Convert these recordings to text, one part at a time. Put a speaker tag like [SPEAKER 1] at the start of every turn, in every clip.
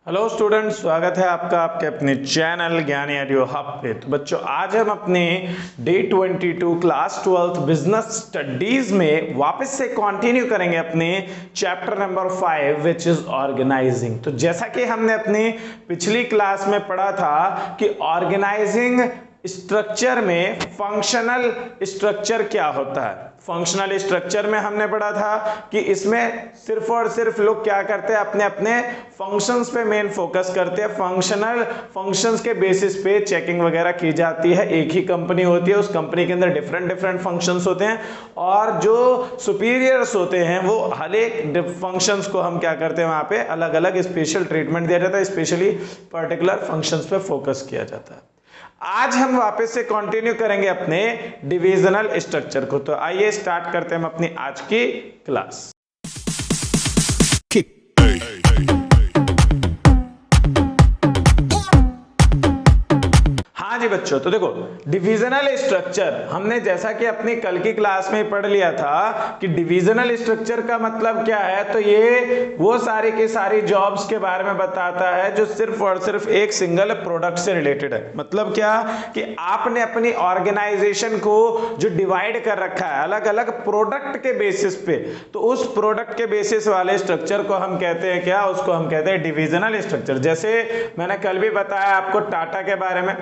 [SPEAKER 1] Hello students, स्वागत है आपका आपके अपने चैनल ज्ञानी ऑडियो हब पे। तो बच्चों, आज हम अपने day 22 class 12th business studies में वापस से कंटिन्यू करेंगे अपने chapter number 5 which is organising. तो जैसा कि हमने अपनी पिछली क्लास में पढ़ा था कि ऑर्गेनाइजिंग स्ट्रक्चर में फंक्शनल स्ट्रक्चर क्या होता है। फंक्शनल स्ट्रक्चर में हमने पढ़ा था कि इसमें सिर्फ और सिर्फ लोग क्या करते हैं, अपने अपने फंक्शंस पे मेन फोकस करते हैं। फंक्शंस के बेसिस पे चेकिंग वगैरह की जाती है। एक ही कंपनी होती है, उस कंपनी के अंदर डिफरेंट फंक्शंस होते हैं और जो सुपीरियर्स होते हैं वो हर एक फंक्शंस को हम क्या करते हैं, वहां पे अलग अलग स्पेशल ट्रीटमेंट दिया जाता है, स्पेशली पर्टिकुलर फंक्शंस पे फोकस किया जाता है। आज हम वापस से कंटिन्यू करेंगे अपने डिविजनल स्ट्रक्चर को। तो आइए स्टार्ट करते हैं हम अपनी आज की क्लास। हाँ जी बच्चों, तो देखो डिविजनल स्ट्रक्चर हमने जैसा कि अपनी कल की क्लास में पढ़ लिया था कि डिविजनल स्ट्रक्चर का मतलब क्या है। तो ये वो सारी की सारी जॉब्स के बारे में बताता है जो सिर्फ और सिर्फ एक सिंगल प्रोडक्ट से रिलेटेड है। मतलब क्या कि आपने अपनी ऑर्गेनाइजेशन को जो डिवाइड कर रखा है अलग अलग प्रोडक्ट के बेसिस पे, तो उस प्रोडक्ट के बेसिस वाले स्ट्रक्चर को हम कहते हैं क्या, उसको हम कहते हैं डिविजनल स्ट्रक्चर। जैसे मैंने कल भी बताया आपको टाटा के बारे में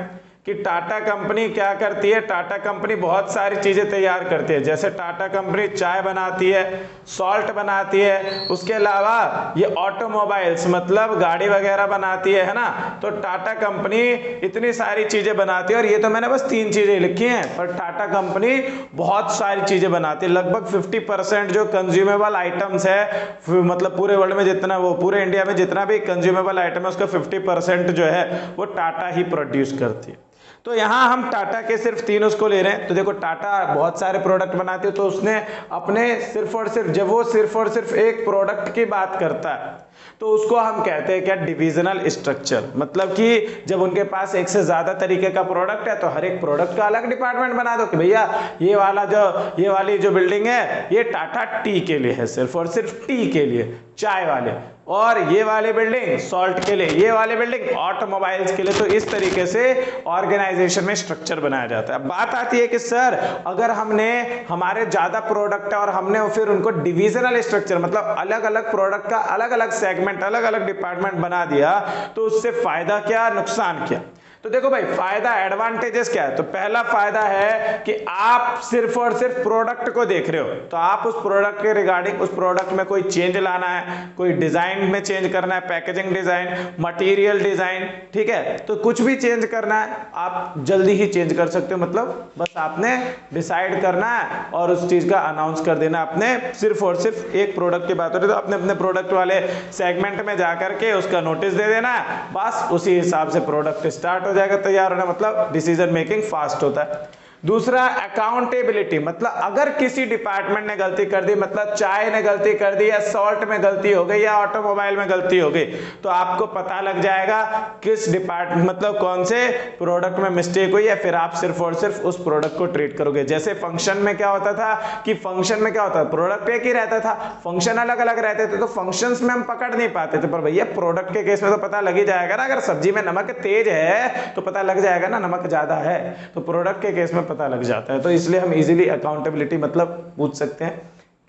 [SPEAKER 1] कि टाटा कंपनी क्या करती है। टाटा कंपनी बहुत सारी चीजें तैयार करती है। जैसे टाटा कंपनी चाय बनाती है, सॉल्ट बनाती है, उसके अलावा ये ऑटोमोबाइल्स मतलब गाड़ी वगैरह बनाती है ना। तो टाटा कंपनी इतनी सारी चीजें बनाती है और ये तो मैंने बस 3 चीजें लिखी हैं, पर टाटा कंपनी बहुत सारी चीजें बनाती है। लगभग 50% जो कंज्यूमेबल आइटम्स है, मतलब पूरे वर्ल्ड में जितना, वो पूरे इंडिया में जितना भी कंज्यूमेबल आइटम है उसका 50% जो है वो टाटा ही प्रोड्यूस करती है। तो यहां हम टाटा के सिर्फ 3 उसको ले रहे हैं। तो देखो टाटा बहुत सारे प्रोडक्ट बनाती है, तो उसने अपने सिर्फ और सिर्फ, जब वो सिर्फ और सिर्फ एक प्रोडक्ट की बात करता है तो उसको हम कहते हैं क्या, डिविजनल स्ट्रक्चर। मतलब कि जब उनके पास एक से ज्यादा तरीके का प्रोडक्ट है तो हर एक प्रोडक्ट का अलग डिपार्टमेंट बना दो कि भैया ये वाली जो बिल्डिंग है ये टाटा टी के लिए है, सिर्फ और सिर्फ टी के लिए, चाय वाले, और ये वाली बिल्डिंग सॉल्ट के लिए, ये वाली बिल्डिंग ऑटोमोबाइल्स के लिए। तो इस तरीके से ऑर्गेनाइजेशन में स्ट्रक्चर बनाया जाता है। बात आती है कि सर अगर हमने हमारे ज्यादा प्रोडक्ट है और हमने फिर उनको डिविजनल स्ट्रक्चर मतलब अलग अलग प्रोडक्ट का अलग अलग सेगमेंट, अलग अलग डिपार्टमेंट बना दिया, तो उससे फायदा क्या, नुकसान क्या। तो देखो भाई, फायदा, एडवांटेजेस क्या है। तो पहला फायदा है कि आप सिर्फ और सिर्फ प्रोडक्ट को देख रहे हो, तो आप उस प्रोडक्ट के रिगार्डिंग, उस प्रोडक्ट में कोई चेंज लाना है, कोई डिजाइन में चेंज करना है, पैकेजिंग डिजाइन, मटेरियल डिजाइन, ठीक है, तो कुछ भी चेंज करना है आप जल्दी ही चेंज कर सकते हो। मतलब बस आपने डिसाइड करना है और उस चीज का अनाउंस कर देना। आपने सिर्फ और सिर्फ एक प्रोडक्ट की बात हो रही है तो अपने अपने प्रोडक्ट वाले सेगमेंट में जाकर के उसका नोटिस दे देना है, बस उसी हिसाब से प्रोडक्ट स्टार्ट हो जाएगा, तैयार होना। मतलब डिसीजन मेकिंग फास्ट होता है। दूसरा अकाउंटेबिलिटी, मतलब अगर किसी डिपार्टमेंट ने गलती कर दी, मतलब चाय ने गलती कर दी या सॉल्ट में गलती हो गई या ऑटोमोबाइल में गलती हो गई, तो आपको पता लग जाएगा किस डिपार्टमेंट, मतलब कौन से प्रोडक्ट में मिस्टेक हुई है, फिर आप सिर्फ और सिर्फ उस प्रोडक्ट को ट्रीट करोगे। जैसे फंक्शन में क्या होता था कि फंक्शन में क्या होता था, प्रोडक्ट एक ही रहता था, फंक्शन अलग अलग रहते थे, तो फंक्शंस में हम पकड़ नहीं पाते थे। पर भैया प्रोडक्ट के केस में तो पता लग ही जाएगा ना। अगर सब्जी में नमक तेज है तो पता लग जाएगा ना नमक ज्यादा है, तो प्रोडक्ट के केस में पता लग जाता है। तो इसलिए हम इजीली अकाउंटेबिलिटी मतलब पूछ सकते हैं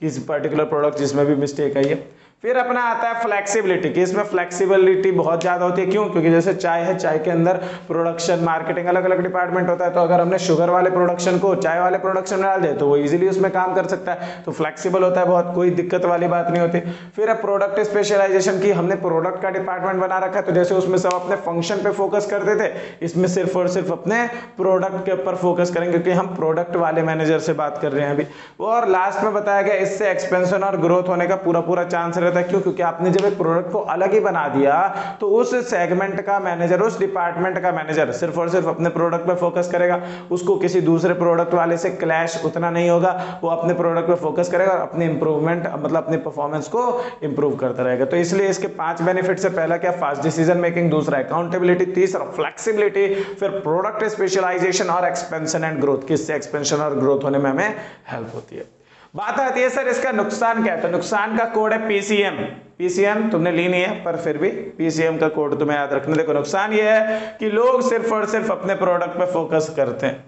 [SPEAKER 1] किसी पर्टिकुलर प्रोडक्ट जिसमें भी मिस्टेक आई है। फिर अपना आता है फ्लेक्सिबिलिटी, कि इसमें फ्लेक्सिबिलिटी बहुत ज्यादा होती है। क्यों? क्योंकि जैसे चाय है, चाय के अंदर प्रोडक्शन, मार्केटिंग, अलग अलग डिपार्टमेंट होता है। तो अगर हमने शुगर वाले प्रोडक्शन को चाय वाले प्रोडक्शन में डाल दिया तो वो इजीली उसमें काम कर सकता है, तो फ्लेक्सिबल होता है, बहुत कोई दिक्कत वाली बात नहीं होती। फिर अब प्रोडक्ट स्पेशलाइजेशन की, हमने प्रोडक्ट का डिपार्टमेंट बना रखा है, तो जैसे उसमें सब अपने फंक्शन पे फोकस करते थे, इसमें सिर्फ और सिर्फ अपने प्रोडक्ट के ऊपर फोकस करेंगे, क्योंकि हम प्रोडक्ट वाले मैनेजर से बात कर रहे हैं अभी। और लास्ट में बताया गया इससे एक्सपेंशन और ग्रोथ होने का पूरा चांस रहता है। क्यों? क्योंकि आपने जब एक प्रोडक्ट को अलग ही बना दिया तो उस सेगमेंट का मैनेजर, उस डिपार्टमेंट का मैनेजर सिर्फ और सिर्फ अपने प्रोडक्ट पे फोकस करेगा, उसको किसी दूसरे प्रोडक्ट वाले से क्लैश उतना नहीं होगा, वो अपने प्रोडक्ट पे फोकस करेगा और अपने इंप्रूवमेंट मतलब अपने परफॉर्मेंस को इंप्रूव करता रहेगा। तो इसलिए इसके 5 बेनिफिट्स है। पहला क्या, फास्ट डिसीजन मेकिंग, दूसरा अकाउंटेबिलिटी, तीसरा फ्लेक्सिबिलिटी, फिर प्रोडक्ट स्पेशलाइजेशन और एक्सपेंशन एंड ग्रोथ, किससे एक्सपेंशन और ग्रोथ होने में हमें हेल्प होती है। बात आती है सर इसका नुकसान क्या है, तो नुकसान का कोड है पीसीएम। पीसीएम तुमने ली नहीं है पर फिर भी पीसीएम का कोड तुम्हें याद रखना। देखो नुकसान ये है कि लोग सिर्फ और सिर्फ अपने प्रोडक्ट पे फोकस करते हैं।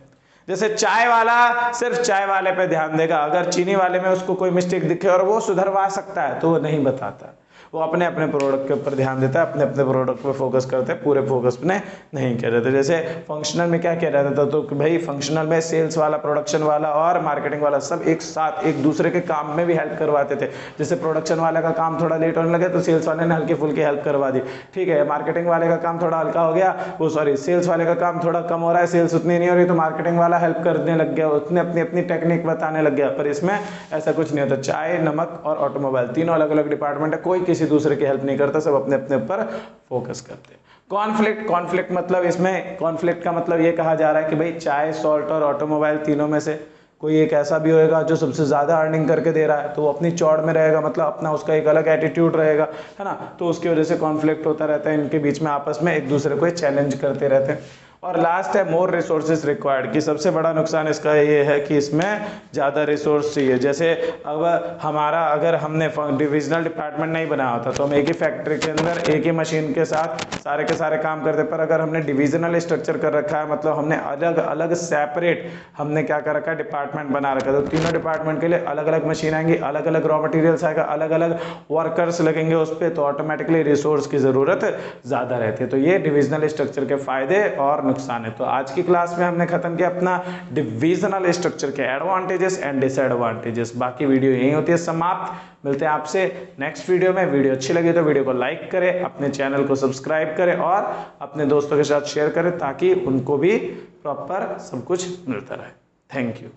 [SPEAKER 1] जैसे चाय वाला सिर्फ चाय वाले पे ध्यान देगा, अगर चीनी वाले में उसको कोई मिस्टेक दिखे और वो सुधरवा सकता है तो वो नहीं बताता, वो अपने अपने प्रोडक्ट के ऊपर ध्यान देता है, अपने अपने प्रोडक्ट पे फोकस करते हैं, पूरे फोकस में नहीं कह रहे थे। जैसे फंक्शनल में क्या कह रहा था, तो भाई फंक्शनल में सेल्स वाला, प्रोडक्शन वाला और मार्केटिंग वाला सब एक साथ एक दूसरे के काम में भी हेल्प करवाते थे। जैसे प्रोडक्शन वाले का काम थोड़ा लेट होने लगे तो सेल्स वाले ने हल्की फुल्की हेल्प करवा दी, ठीक है। मार्केटिंग वाले का काम थोड़ा हल्का हो गया, वो सॉरी सेल्स वाले का काम थोड़ा कम हो रहा है, सेल्स उतनी नहीं हो रही तो मार्केटिंग वाला हेल्प करने लग गया, उसने अपनी अपनी टेक्निक बताने लग गया। पर इसमें ऐसा कुछ नहीं होता। चाय, नमक और ऑटोमोबाइल तीनों अलग अलग डिपार्टमेंट है, कोई किसी दूसरे की हेल्प नहीं करता, सब अपने अपने ऊपर फोकस करते हैं। कॉन्फ्लिक्ट मतलब इसमें कॉन्फ्लिक्ट का मतलब ये कहा जा रहा है कि भाई चाय, सॉल्ट और ऑटोमोबाइल तीनों में से कोई एक ऐसा भी होएगा जो सबसे ज्यादा अर्निंग करके दे रहा है, तो वो अपनी चौड़ में रहेगा, मतलब अपना उसका एक अलग एटीट्यूड रहेगा, है ना। तो उसकी वजह से कॉन्फ्लिक्ट होता रहता है, इनके बीच में आपस में एक दूसरे को चैलेंज करते रहते हैं। और लास्ट है मोर रिसोर्सेज रिक्वायर्ड, कि सबसे बड़ा नुकसान इसका ये है कि इसमें ज़्यादा रिसोर्स चाहिए। जैसे अब अगर हमने डिविजनल डिपार्टमेंट नहीं बनाया होता तो हम एक ही फैक्ट्री के अंदर एक ही मशीन के साथ सारे के सारे काम करते, पर अगर हमने डिविजनल स्ट्रक्चर कर रखा है, मतलब हमने अलग अलग सेपरेट हमने क्या कर रखा है, डिपार्टमेंट बना रखा है, तो तीनों डिपार्टमेंट के लिए अलग अलग मशीन आएंगी, अलग अलग रॉ मटेरियल्स आएगा, अलग अलग वर्कर्स लगेंगे उस पर, तो ऑटोमेटिकली रिसोर्स की ज़रूरत ज़्यादा रहती है। तो ये डिविजनल स्ट्रक्चर के फायदे और नुकसान है। तो आज की क्लास में हमने खत्म किया अपना डिविजनल स्ट्रक्चर के एडवांटेजेस एंड डिसएडवांटेजेस। बाकी वीडियो यही होती है समाप्त। मिलते हैं आपसे नेक्स्ट वीडियो में। वीडियो अच्छी लगी तो वीडियो को लाइक करें, अपने चैनल को सब्सक्राइब करें और अपने दोस्तों के साथ शेयर करें ताकि उनको भी प्रॉपर सब कुछ मिलता रहे। Thank you.